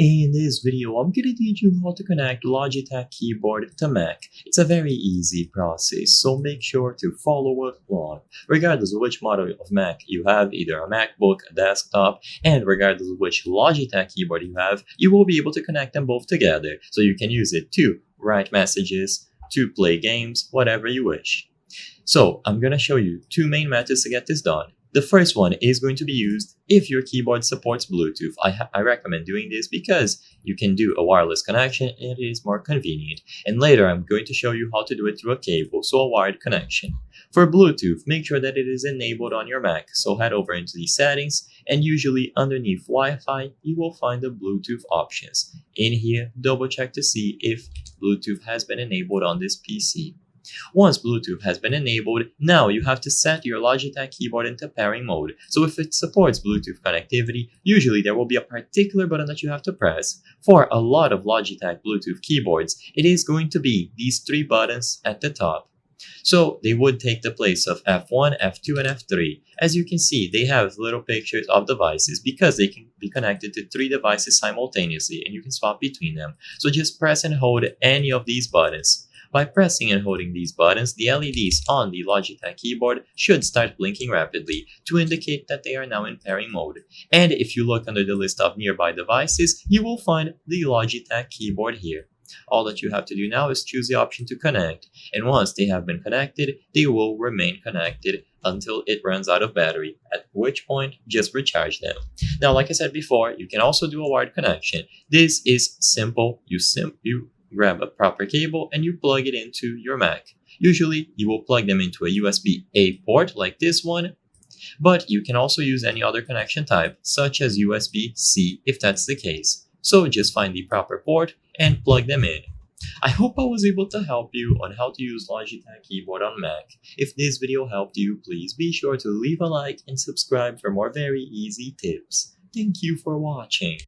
In this video, I'm going to teach you how to connect Logitech keyboard to Mac. It's a very easy process, so make sure to follow along. Regardless of which model of Mac you have, either a MacBook, a desktop, and regardless of which Logitech keyboard you have, you will be able to connect them both together, so you can use it to write messages, to play games, whatever you wish. So, I'm going to show you two main methods to get this done. The first one is going to be used if your keyboard supports Bluetooth. I recommend doing this because you can do a wireless connection and it is more convenient. And later I'm going to show you how to do it through a cable, so a wired connection. For Bluetooth, make sure that it is enabled on your Mac. So head over into the settings and usually underneath Wi-Fi, you will find the Bluetooth options. In here, double check to see if Bluetooth has been enabled on this PC. Once Bluetooth has been enabled, now you have to set your Logitech keyboard into pairing mode. So if it supports Bluetooth connectivity, usually there will be a particular button that you have to press. For a lot of Logitech Bluetooth keyboards, it is going to be these three buttons at the top. So they would take the place of F1, F2, and F3. As you can see, they have little pictures of devices because they can be connected to three devices simultaneously and you can swap between them. So just press and hold any of these buttons. By pressing and holding these buttons, the LEDs on the Logitech keyboard should start blinking rapidly to indicate that they are now in pairing mode. And if you look under the list of nearby devices, you will find the Logitech keyboard here. All that you have to do now is choose the option to connect, and once they have been connected, they will remain connected until it runs out of battery, at which point just recharge them. Now, like I said before, you can also do a wired connection. This is simple. You grab a proper cable and you plug it into your Mac. Usually, you will plug them into a USB-A port like this one, but you can also use any other connection type, such as USB-C if that's the case. So just find the proper port and plug them in. I hope I was able to help you on how to use Logitech keyboard on Mac. If this video helped you, please be sure to leave a like and subscribe for more very easy tips. Thank you for watching.